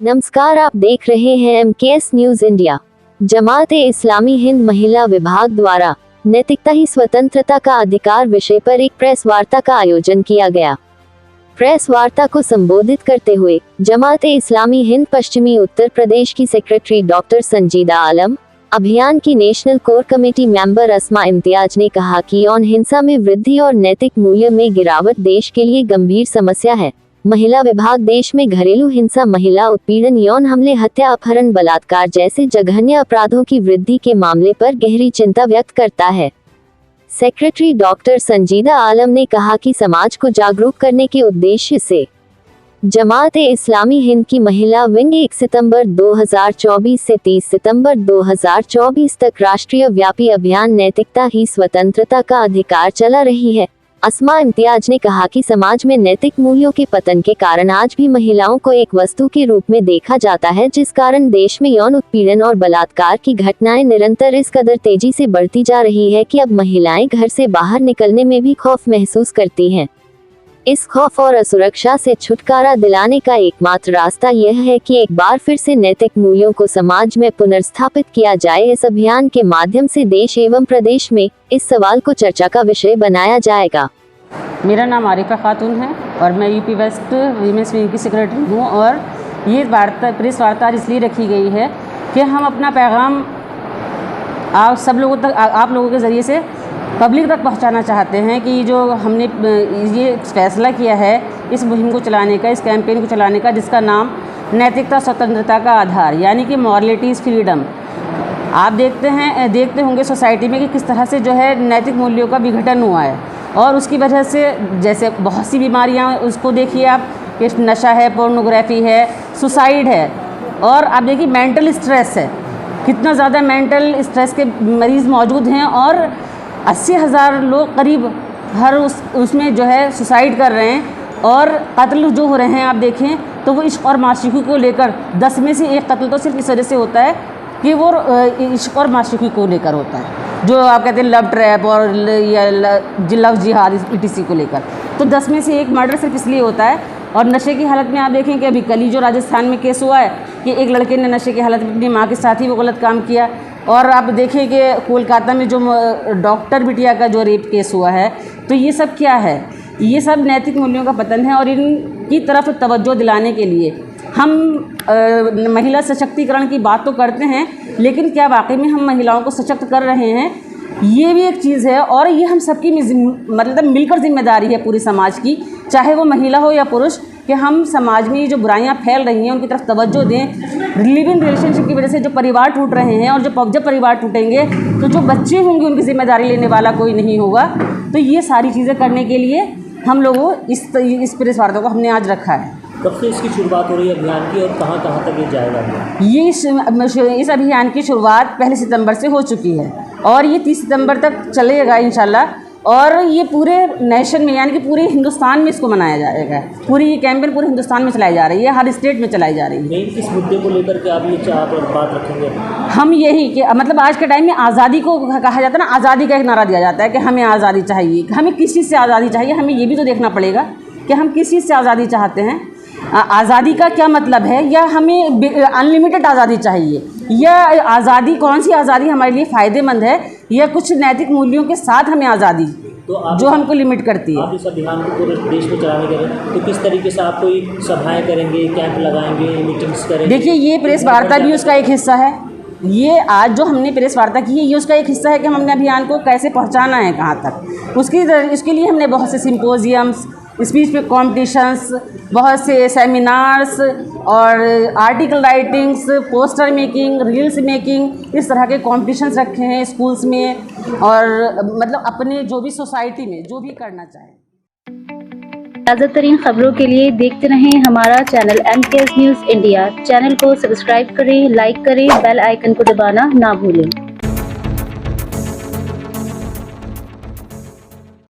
नमस्कार, आप देख रहे हैं MKS news India. Jamaat-e-Islami Hind महिला विभाग द्वारा नैतिकता ही स्वतंत्रता का अधिकार विषय पर एक प्रेस वार्ता का आयोजन किया गया। प्रेस वार्ता को संबोधित करते हुए जमात-ए-इस्लामी हिंद पश्चिमी उत्तर प्रदेश की सेक्रेटरी डॉक्टर संजीदा आलम, अभियान की नेशनल कोर कमेटी मेंबर अस्मा इम्तियाज ने कहा कि यौन हिंसा में वृद्धि और नैतिक मूल्य में गिरावट देश के लिए गंभीर समस्या है। महिला विभाग देश में घरेलू हिंसा, महिला उत्पीड़न, यौन हमले, हत्या, अपहरण, बलात्कार जैसे जघन्य अपराधों की वृद्धि के मामले पर गहरी चिंता व्यक्त करता है। सेक्रेटरी डॉक्टर संजीदा आलम ने कहा कि समाज को जागरूक करने के उद्देश्य से जमात-ए-इस्लामी हिंद की महिला विंग 1 सितंबर 2024 से 30 सितंबर 2024 तक राष्ट्रीय व्यापी अभियान नैतिकता ही स्वतंत्रता का अधिकार चला रही है। अस्मा इम्तियाज ने कहा कि समाज में नैतिक मूल्यों के पतन के कारण आज भी महिलाओं को एक वस्तु के रूप में देखा जाता है, जिस कारण देश में यौन उत्पीड़न और बलात्कार की घटनाएं निरंतर इस कदर तेजी से बढ़ती जा रही है कि अब महिलाएं घर से बाहर निकलने में भी खौफ महसूस करती हैं। इस खौफ और असुरक्षा से छुटकारा दिलाने का एकमात्र रास्ता यह है कि एक बार फिर से नैतिक मूल्यों को समाज में पुनर्स्थापित किया जाए। इस अभियान के माध्यम से देश एवं प्रदेश में इस सवाल को चर्चा का विषय बनाया जाएगा। मेरा नाम आरिफा खातून है और मैं यूपी वेस्ट वीमेंस विंग की सेक्रेटरी हूँ। और ये प्रेस वार्ता इसलिए रखी गई है कि हम अपना पैगाम आप लोगों के ज़रिए से पब्लिक तक पहुंचाना चाहते हैं कि जो हमने ये फैसला किया है इस मुहिम को चलाने का, इस कैंपेन को चलाने का, जिसका नाम नैतिकता स्वतंत्रता का आधार यानी कि मॉरलिटी इज़ फ्रीडम। आप देखते होंगे सोसाइटी में कि किस तरह से जो है नैतिक मूल्यों का विघटन हुआ है और उसकी वजह से जैसे बहुत सी बीमारियां, उसको देखिए आप कि नशा है, पोर्नोग्राफी है, सुसाइड है और आप देखिए मेंटल स्ट्रेस है। कितना ज़्यादा मेंटल स्ट्रेस के मरीज़ मौजूद हैं और 80,000 लोग करीब हर उसमें जो है सुसाइड कर रहे हैं और कत्ल जो हो रहे हैं आप देखें तो वो इश्क और माशिकी को लेकर 10 में से 1 कत्ल तो सिर्फ इस वजह से होता है कि वो इश्क और माशिकी को लेकर होता है, जो आप कहते हैं लव ट्रैप और या लव जिहाद ETC को लेकर। तो 10 में से 1 मर्डर सिर्फ इसलिए होता है। और नशे की हालत में आप देखें कि अभी कल ही जो राजस्थान में केस हुआ है कि एक लड़के ने नशे की हालत में अपनी माँ के साथ ही वो गलत काम किया। और आप देखें कि कोलकाता में जो डॉक्टर बिटिया का जो रेप केस हुआ है, तो ये सब क्या है? ये सब नैतिक मूल्यों का पतन है। और इनकी तरफ तवज्जो दिलाने के लिए हम महिला सशक्तिकरण की बात तो करते हैं, लेकिन क्या वाकई में हम महिलाओं को सशक्त कर रहे हैं? ये भी एक चीज़ है। और ये हम सबकी मतलब मिलकर जिम्मेदारी है पूरे समाज की, चाहे वो महिला हो या पुरुष, कि हम समाज में जो बुराइयां फैल रही हैं उनकी तरफ तवज्जो दें। लिव इन रिलेशनशिप की वजह से जो परिवार टूट रहे हैं और जब परिवार टूटेंगे तो जो बच्चे होंगे उनकी जिम्मेदारी लेने वाला कोई नहीं होगा। तो ये सारी चीज़ें करने के लिए हम लोगों इस प्रेस वार्ता को हमने आज रखा है। कब से इसकी शुरुआत हो रही है अभियान की और कहाँ कहाँ तक ये जाएगा? ये इस अभियान की शुरुआत 1 सितंबर से हो चुकी है और ये 30 सितंबर तक चलेगा इंशाल्लाह। और ये पूरे नेशन में यानी कि पूरे हिंदुस्तान में इसको मनाया जाएगा। पूरी ये कैंपेन पूरे हिंदुस्तान में चलाई जा रही है, हर स्टेट में चलाई जा रही है। मेन किस मुद्दे को लेकर के आप ये बात रखेंगे? हम यही कि मतलब आज के टाइम में आज़ादी को कहा जाता है ना, आज़ादी का एक नारा दिया जाता है कि हमें आज़ादी चाहिए। हमें किस चीज़ से आज़ादी चाहिए? हमें ये भी तो देखना पड़ेगा कि हम किस चीज़ से आज़ादी चाहते हैं। आज़ादी का क्या मतलब है? या हमें अनलिमिटेड आज़ादी चाहिए? या आज़ादी, कौन सी आज़ादी हमारे लिए फ़ायदेमंद है? या कुछ नैतिक मूल्यों के साथ हमें आज़ादी तो जो हमको लिमिट करती है। आप इस अभियान को पूरे देश में चलाने के लिए तो किस तरीके से आप कोई सभाएं करेंगे, कैंप लगाएंगे, मीटिंग्स करेंगे? देखिए, ये प्रेस वार्ता भी उसका एक हिस्सा है। ये आज जो हमने प्रेस वार्ता की है ये उसका एक हिस्सा है कि हमने अभियान को कैसे पहुंचाना है, कहाँ तक। उसके लिए हमने बहुत से सिम्पोजियम्स, स्पीच पे कॉम्पिटिशन्स, बहुत से सेमिनार्स और article writings, poster making, reels making, इस तरह के कॉम्पिटिशन्स रखे हैं स्कूल्स में और मतलब अपने जो भी सोसाइटी में जो भी करना चाहें। ताज़ा तरीन खबरों के लिए देखते रहें हमारा channel MKS news India. Channel को सब्सक्राइब करें, लाइक करें, बेल आइकन को दबाना ना भूलें।